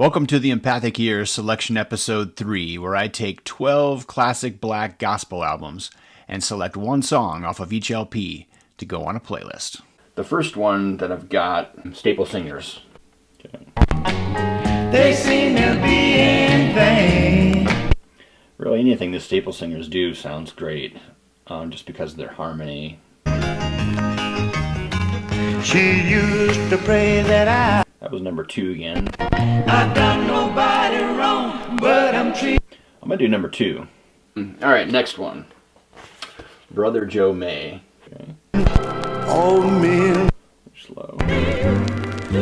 Welcome to the Empathic Ear Selection Episode 3, where I take 12 classic black gospel albums and select one song off of each LP to go on a playlist. The first one that I've got, Staple Singers. Okay. They seem to be in vain. Really, anything the Staple Singers do sounds great, just because of their harmony. She used to pray that That was number 2 again. I've done nobody wrong, but I'm gonna do number 2. Alright, next one. Brother Joe May. Okay. Oh, men. Slow.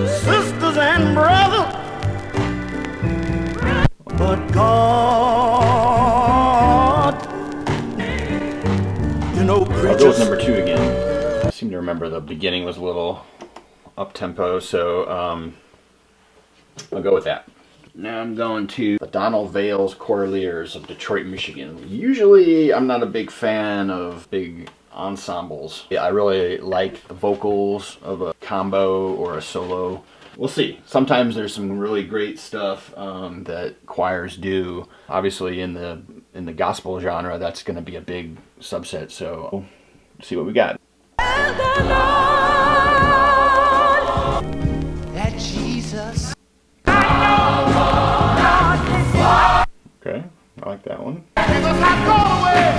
Sisters and brothers. But God. You know, preachers. I'll go with number 2 again. I seem to remember the beginning was a little up-tempo, so I'll go with that. Now I'm going to the Donald Vails Choraleers of Detroit, Michigan. Usually I'm not a big fan of big ensembles. Yeah, I really like the vocals of a combo or a solo. We'll see. Sometimes there's some really great stuff that choirs do. Obviously in the gospel genre, that's going to be a big subset, so we'll see what we got. That Jesus. Okay, I like that one. Jesus has gone away.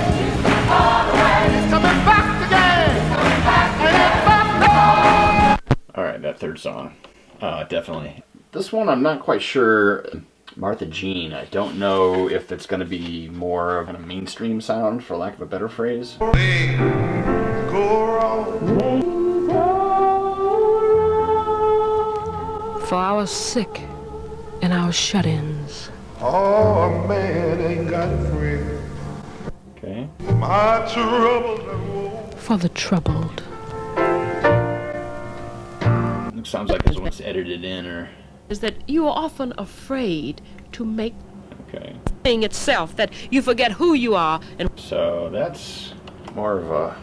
He's coming back again. Alright, that third song. Definitely. This one I'm not quite sure. Martha Jean. I don't know if it's going to be more of a mainstream sound, for lack of a better phrase. For I was sick and I was shut-ins. Oh, a man ain't got a friend. Okay. My troubles and woes. For the troubled. It sounds like this one's edited in, or... Is that you are often afraid to make Okay. thing itself, that you forget who you are. And So that's more of a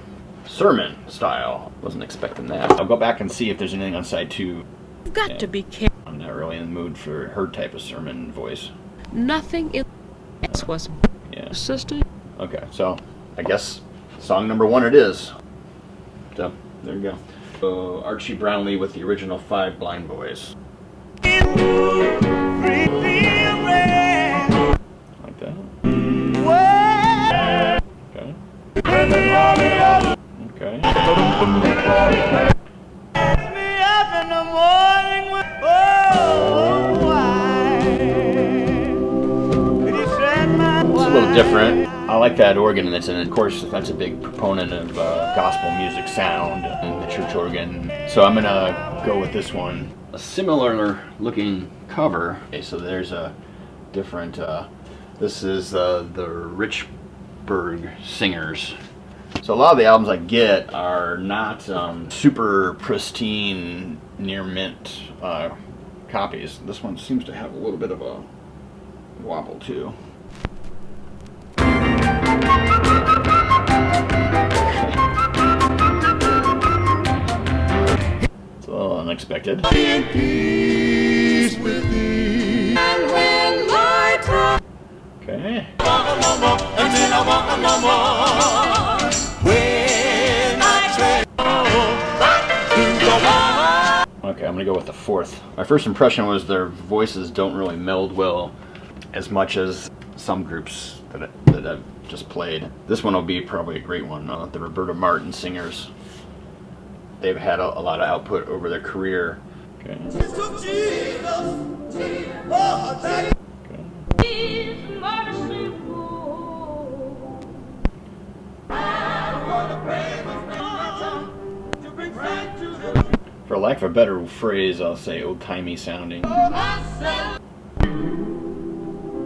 sermon style. Wasn't expecting that. I'll go back and see if there's anything on side 2. you've got to be careful. I'm not really in the mood for her type of sermon voice. Nothing in this was Yeah. sister. Okay, so I guess song number 1 it is. So there you go. So Archie Brownlee with the original 5 Blind Boys. Like that. Okay. Okay. It's a little different. I like that organ that's in it. Of course, that's a big proponent of gospel music sound and the church organ. So I'm gonna go with this one. A similar looking cover. Okay, so there's a different, this is the Richbourg Singers. So a lot of the albums I get are not super pristine, near mint copies. This one seems to have a little bit of a wobble too. It's a little unexpected. Okay. Okay, I'm gonna go with the 4th. My first impression was their voices don't really meld well as much as some groups that I've just played. This one will be probably a great one. The Roberta Martin Singers. They've had a lot of output over their career. Okay. For lack of a better phrase, I'll say old-timey sounding.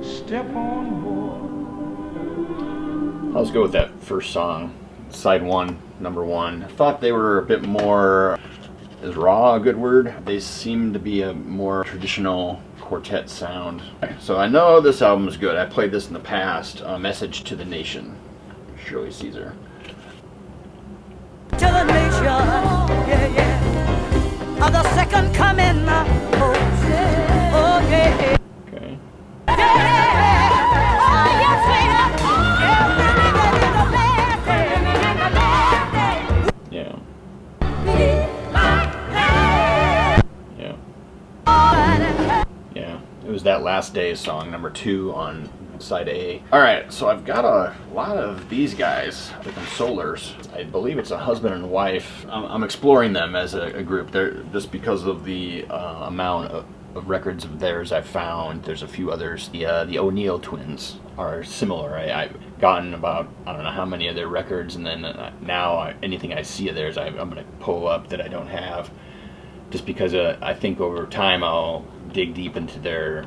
Step on board. Let's go with that first song, side 1, number 1. I thought they were a bit more, is raw a good word? They seem to be a more traditional quartet sound. So I know this album is good. I played this in the past. Message to the Nation, Shirley Caesar. To the nation, yeah, yeah, of the second coming, oh, yeah. It was That Last Day song, number 2 on side A. Alright, so I've got a lot of these guys, the consolers. I believe it's a husband and wife. I'm exploring them as a group. They're just because of the amount of records of theirs I've found. There's a few others. The O'Neill twins are similar. I've gotten about, I don't know how many of their records, and then now anything I see of theirs I'm going to pull up that I don't have, just because I think over time I'll dig deep into their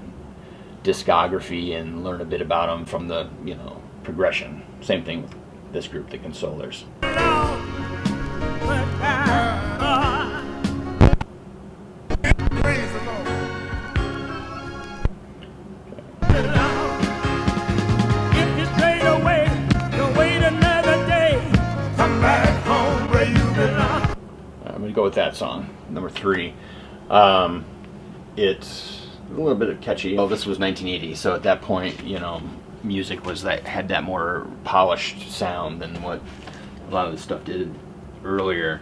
discography and learn a bit about them from the, progression. Same thing with this group, the Consolers. I'm going to go with that song, number 3. It's a little bit catchy. Well, this was 1980, so at that point, music had that more polished sound than what a lot of the stuff did earlier,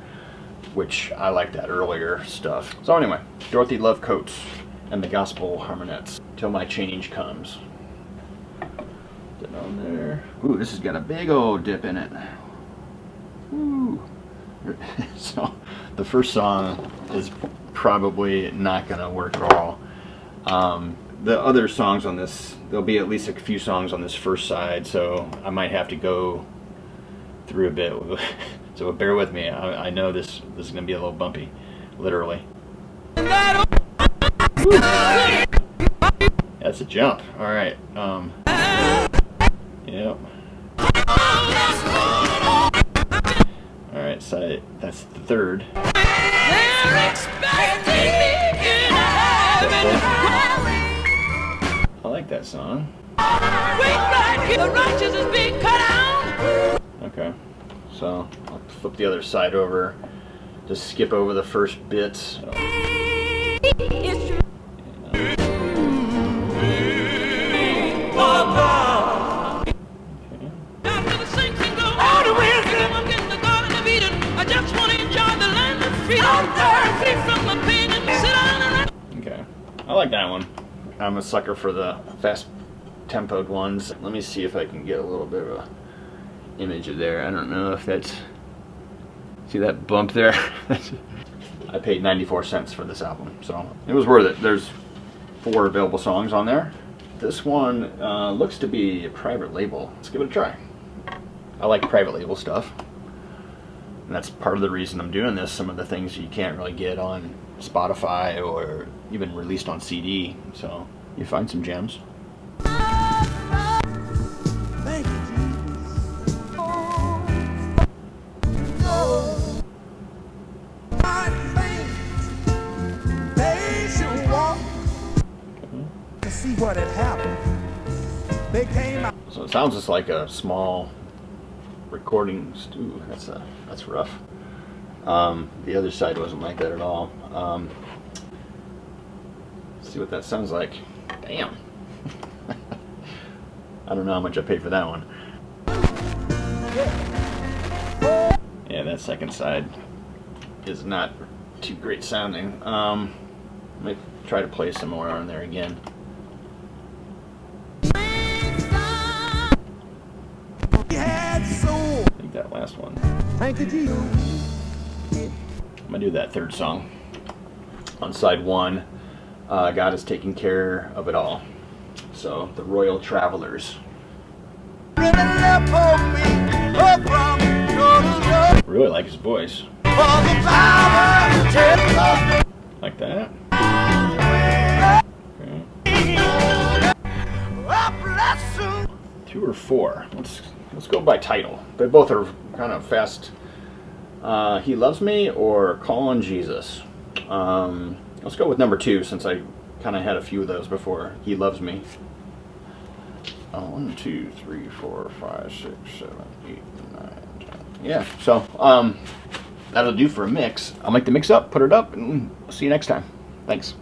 which I like that earlier stuff. So anyway, Dorothy Love Coates and the Gospel Harmonettes, Till My Change Comes. Get on there. Ooh, this has got a big old dip in it. Ooh. So the first song is probably not going to work at all. The other songs on this, there'll be at least a few songs on this first side, so I might have to go through a bit. So bear with me. I know this is going to be a little bumpy, literally. Woo. That's a jump. All right. Yep. All right, so that's the third. I like that song. Okay, so I'll flip the other side over. Just skip over the first bit. So. Okay, I like that one. I'm a sucker for the fast tempoed ones. Let me see if I can get a little bit of a image of there. I don't know if that's, see that bump there? I paid 94 cents for this album, so it was worth it. There's 4 available songs on there. This one looks to be a private label. Let's give it a try. I like private label stuff, and that's part of the reason I'm doing this. Some of the things you can't really get on Spotify or even released on CD, so you find some gems. Thank you, Jesus. My faith, they should walk to see what had happened. They came out. So it sounds just like a small recording. Ooh, that's rough. The other side wasn't like that at all. Let's see what that sounds like. Damn. I don't know how much I paid for that one. Yeah, that second side is not too great sounding. Let me try to play some more on there again. I think that last one. Thank you, Jesus. I'm gonna do that third song. On side 1, God is taking care of it all. So, the Royal Travelers. Really like his voice. Like that. Okay. 2 or 4. Let's go by title. They both are kind of fast. He Loves Me or Call on Jesus. Let's go with number 2 since I kind of had a few of those before. He Loves Me. 1, 2, 3, 4, 5, 6, 7, 8, 9, 10. Yeah, so that'll do for a mix. I'll make the mix up, put it up, and see you next time. Thanks.